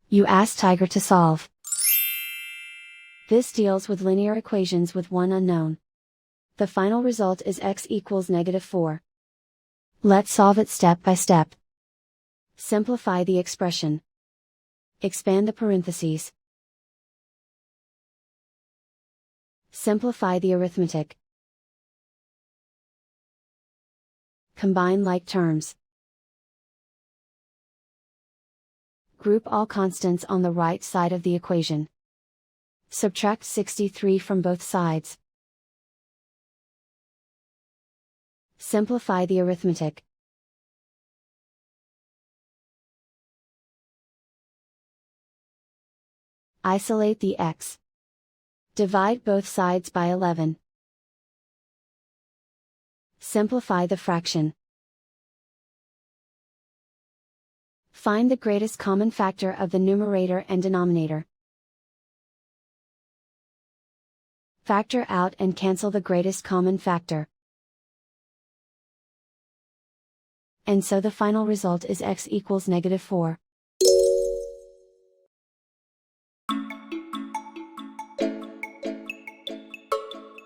You ask Tiger to solve. This deals with linear equations with one unknown. The final result is x equals -4. Let's solve it step by step. Simplify the expression. Expand the parentheses. Simplify the arithmetic. Combine like terms. Group all constants on the right side of the equation. Subtract 63 from both sides. Simplify the arithmetic. Isolate the x. Divide both sides by 11. Simplify the fraction. Find the greatest common factor of the numerator and denominator. Factor out and cancel the greatest common factor. And so the final result is x equals -4.